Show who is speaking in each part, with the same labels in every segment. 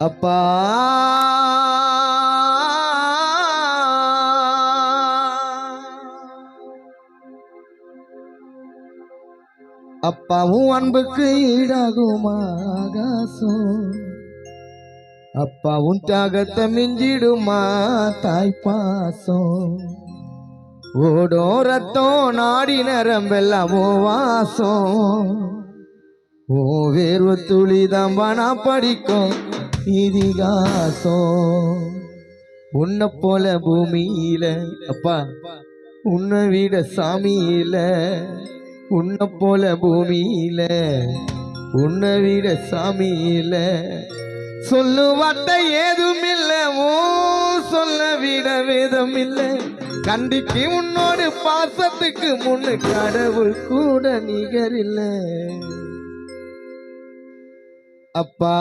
Speaker 1: அப்பா அப்பாவும் அன்புக்கு ஈடாகுமா ஆகாசம், அப்பாவும் தியாகத்தை மிஞ்சிடுமா தாய்ப்பாசம். ஓடும் ரத்தம் நாடி நரம்பெல்லாம் ஓ வாசம், ஓ வேர்வ துளி தம்பானா படிக்கும் இதிகாசம். உன்னை போல பூமியில அப்பா உன்னை விட சாமியில, உன்னை போல பூமியில உன்னை விட சாமியில. சொல்லு வார்த்தை ஏதும் இல்லை, ஓ சொல்ல விட வேதம் இல்லை. கண்டிக்கு உன்னோடு பாசத்துக்கு முன்னு கடவுள் கூட நிகரில்லை. அப்பா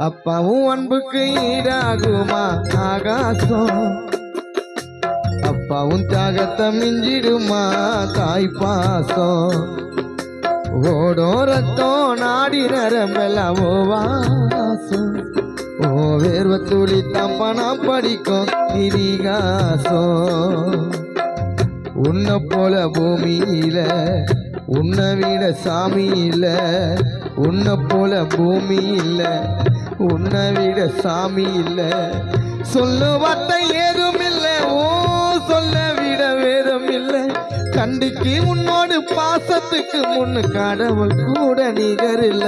Speaker 1: அப்பாவும் அன்புக்கு ஈடாகுமா ஆகாசம், அப்பாவும் தியாகத்தை மிஞ்சிடுமா தாய்ப்பாசம். ஓடும் ரத்தம் நாடி நரம்பெல்லாம் ஓ வாசம், ஓ வேர்வ துளி தம்பனா படிக்கும் இதிகாசம். உன்னை போல பூமியில உன்னை விட சாமியில, உன்னை போல பூமியில உன்னை விட சாமியில. சொல்லு வார்த்தை ஏதும் இல்லை, ஓ சொல்ல விட வேதம் இல்லை. கண்டிக்கு உன்னோடு பாசத்துக்கு முன்னு கடவுள் கூட நிகரில்ல.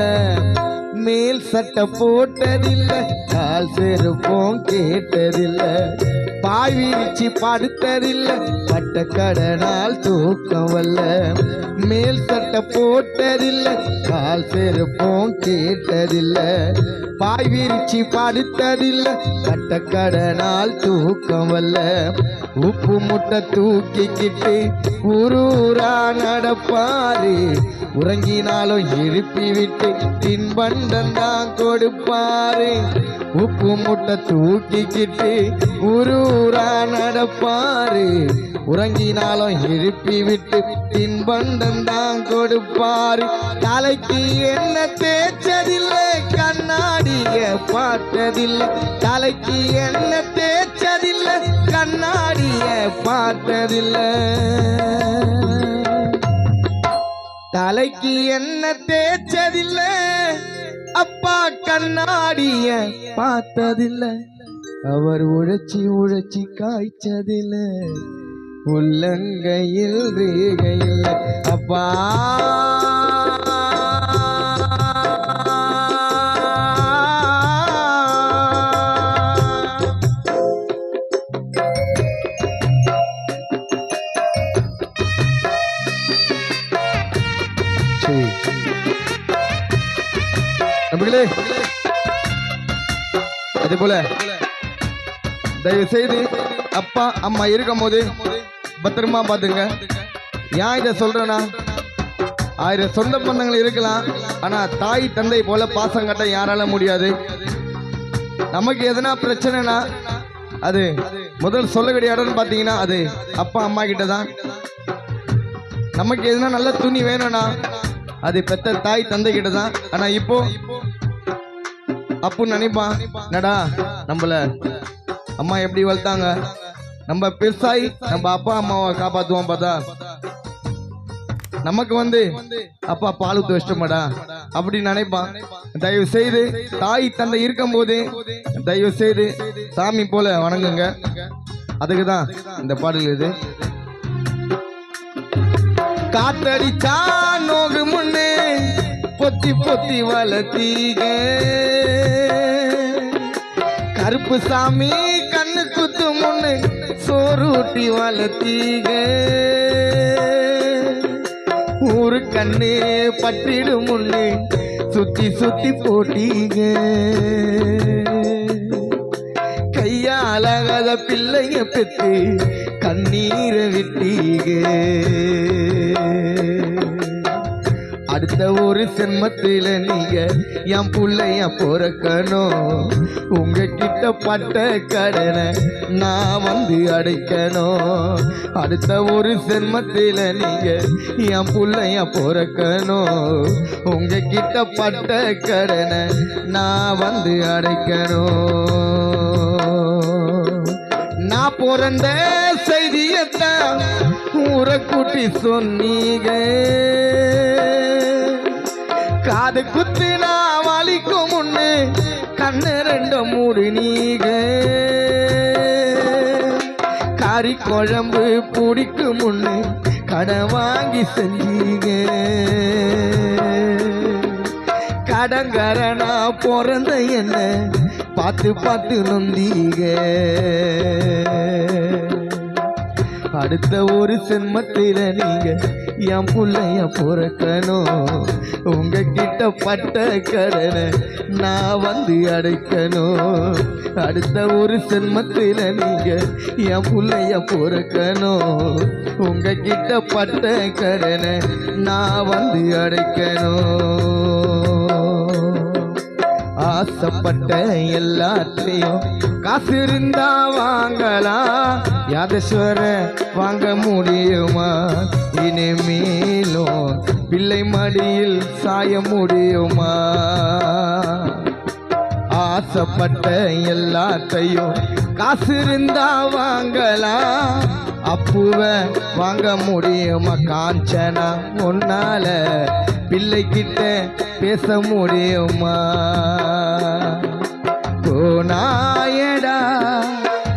Speaker 1: மேல் சட்டை போட்டதில்லை, கால் செருப்போம் கேட்டதில்லை, பாய் விரிச்சு படுத்ததில்லை, பட்ட கடனால் தூக்கம் வல்ல. மேல் சட்டை போட்டதில்லை, கால் செருப்போம் கேட்டதில்லை, பாய் விரிச்சு படுத்ததில்லை, பட்ட கடனால் தூக்கம் வல்ல. உப்பு முட்டை தூக்கிக்கிட்டு ஊரூரா நடப்பாரு, உறங்கினாலும் எழுப்பி விட்டு தின்பண்டம் தான் கொடுப்பாரு. உப்பு முட்டை தூக்கிக்கிட்டு ஊரூரா நடப்பாரு, உறங்கினாலும் எழுப்பி விட்டு தின்பண்டம் தான் கொடுப்பாரு. தலைக்கு என்ன தேய்ச்சதில்லை, கண்ணாடிய பார்த்ததில்லை, தலைக்கு என்ன தேய்ச்சதில்லை, கண்ணாடிய பார்த்ததில்லை. தலைக்கு என்ன தேய்ச்சதில்லை, அப்பா கண்ணாடிய பார்த்ததில்லை. அவர் உழைச்சி உழைச்சி காய்ச்சதில்லை, உள்ளங்கையில் ரேகையில். அப்பா அதே போல தயவு செய்து அப்பா அம்மா இருக்கும் போது பத்திரமா பாத்துங்க. ஏன் இதை சொல்றேன்னா, 1000 சொந்த பந்தங்கள் இருக்கலாம், ஆனா தாய் தந்தை போல பாசம் கட்ட யாரால முடியாது. நமக்கு எதனா பிரச்சனைனா அது முதல் சொல்லக்கூடிய இடம்னு பாத்தீங்கன்னா அது அப்பா அம்மா கிட்ட தான். நமக்கு எதுனா நல்ல துணி வேணும்னா அது பெத்த தாய் தந்தை கிட்ட தான். ஆனா இப்போ அப்பு நினைப்பான், நடா நம்மள அம்மா எப்படி வளர்த்தாங்க, நம்ம பெருசாய் நம்ம அப்பா அம்மாவை காப்பாத்துவோம். பார்த்தா நமக்கு அப்பா பால் ஊத்து வச்சிட்டோமாடா அப்படின்னு நினைப்பான். தயவு செய்து தாய் தந்தை இருக்கும் போது தயவு செய்து சாமி போல வணங்குங்க. அதுக்குதான் இந்த பாடல் இது. காத்தடிச்சா நோகு முன்னே பொத்தி பொத்தி வளர்த்தீங்க, கருப்பு சாமி கண்ணு குத்து முன்னு சோறுட்டி வளர்த்தீங்க, ஊரு கண்ணு பட்டிடும் முன்னு சுத்தி சுத்தி போட்டீங்க, கையாலாகாத பிள்ளைய பெத்து கண்ணீரை விட்டீங்க. அடுத்த ஒரு சென்மத்தில நீங்க என் புள்ளைய பொறக்கணும். உங்ககிட்ட பட்ட கடனை நான் வந்து அடைக்கணும். அடுத்த ஒரு சென்மத்தில நீங்க என் புள்ளைய பொறக்கணும். உங்ககிட்ட பட்ட கடனை நான் வந்து அடைக்கணும். நான் பிறந்த செய்தியத்தான் ஊரை கூட்டி சொன்னீங்க. காது குத்து நான் வலிக்கும் முன்னு கண்ணு ரெண்டு மூடினீங்க. கறி குழம்பு பிடிக்கும் முன்னு கடை வாங்கி செஞ்சீங்க. கடங்கரனா பிறந்த என்ன பார்த்து பார்த்து நொந்தீங்க. அடுத்த ஒரு சென்மத்தில நீங்க என் புள்ளைய பொறக்கணும். உங்ககிட்ட பட்ட கடனை நான் வந்து அடைக்கணும். அடுத்த ஒரு சென்மத்தில நீங்க என் புள்ளைய பொறக்கணும். உங்ககிட்ட பட்ட கடனை நான் வந்து அடைக்கணும். ஆசைப்பட்ட எல்லாத்தையும் காசு இருந்தா வாங்கலாம். யாதேஸ்வர வாங்க முடியுமா? இனிமேலும் பிள்ளை மடியில் சாய முடியுமா? ஆசைப்பட்ட எல்லாத்தையும் காசு இருந்தா வாங்கலாம். அப்புவ வாங்க முடியுமா? காஞ்சனா உன்னால பிள்ளைகிட்ட பேச முடியுமா? போனாயடா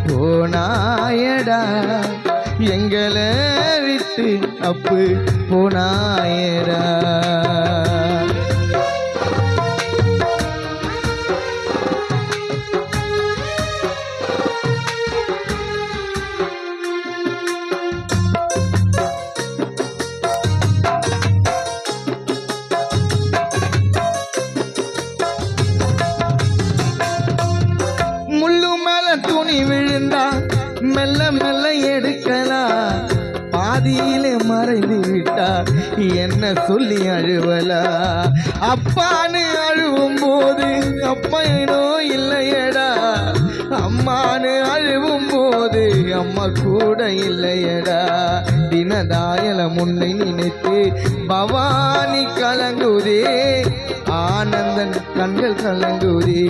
Speaker 1: போனாயடா எங்களை விட்டு அப்பு போனாயடா. துணி விழுந்தா மெல்ல மெல்ல எடுக்கலாம். பாதியிலே மறைந்து விட்டா என்ன சொல்லி அழுவலா? அப்பான்னு அழுவும் போது அப்பனோ இல்லையடா. அம்மானு அழுவும் போது அம்மா கூட இல்லையடா. தினதாயல முன்னை நினைத்து பவானி கலங்குதே. ஆனந்தன் கண்கள் கலங்குதே.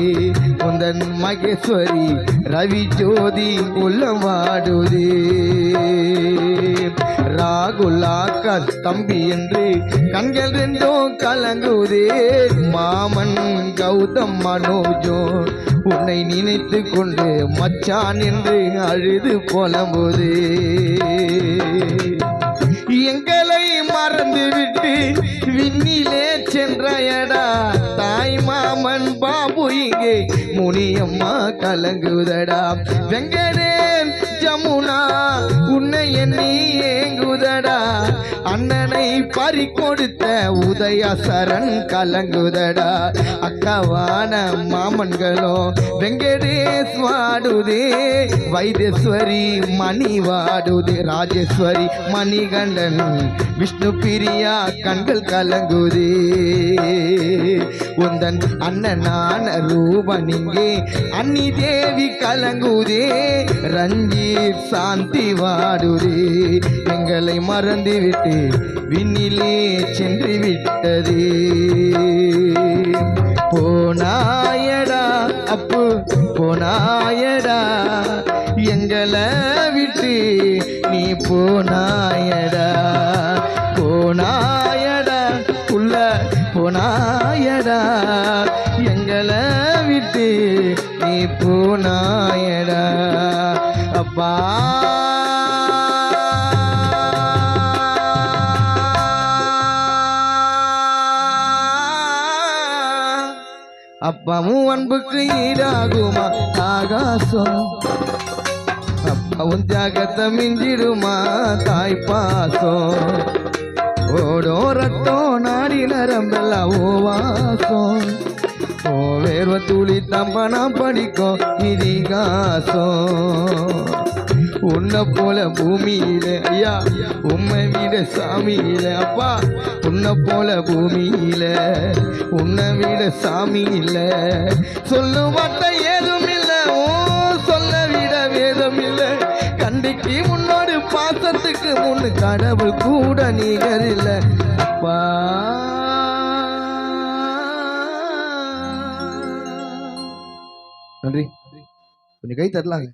Speaker 1: உந்தன் மகேஸ்வரி ரவி ஜோதி உள்ளம் வாடுதே. ராகுலாக்கா தம்பி என்று கண்கள் ரெண்டும் கலங்குதே. மாமன் கௌதம் மனோஜோ உன்னை நினைத்து கொண்டு மச்சான் என்று அழுது புலம்புதே. எங்களை மறந்து விட்டு விண்ணிலே சென்றயடா. தாய் மாமன் பாபு இங்கே முனியம்மா கலங்குதடா. வெங்கடேன் ஜமுனா உன்னை எண்ணி ஏங்குதடா. அண்ணனை பறி கொடுத்த உதயசரன் கலங்குதடா. அக்காவான மாமன்களும் வெங்கடேஷ் வாடுதே. வைத்தேஸ்வரி மணி வாடுதே. ராஜேஸ்வரி மணிகண்டன் விஷ்ணு பிரியா கண்கள் கலங்குதே. உந்தன் அண்ணனான ரூபனிங்கே அன்னி தேவி கலங்குதே. ரஞ்சித் சாந்தி வாடுதே. எங்களை மறந்து விட்டு விண்ணிலே சென்று விட்டதே. போனாயடா அப்பு போனாயடா எங்களை விட்டு நீ போனாயடா. போனாயடா உள்ள போனாயடா எங்களை விட்டு நீ போனாயடா. அப்பா அப்பாவும் அன்புக்கு ஈடாகுமா ஆகாசம்? அப்பாவும் தியாகத்தை மிஞ்சிடுமா தாய் பாசம்? ஓடோ ரத்தம் நாடி நரம்பெல்லாம் ஓ வாசம். ஓ வேர்வ துளி தம்பனா படிக்கும் இதிகாசம். உன்னை போல பூமியில ஐயா உம்மை விட சாமியில அப்பா உன்னை போல பூமியில உன்னை விட சாமி இல்ல சொல்லும் வார்த்தை ஏதும் இல்ல ஓ சொல்ல விட வேதம் இல்ல கண்டிக்கு முன்னோடு பாசத்துக்கு முன்னு கடவுள் கூட நிகர் இல்ல அப்பா நன்றி கொஞ்சம் கை தரலாங்க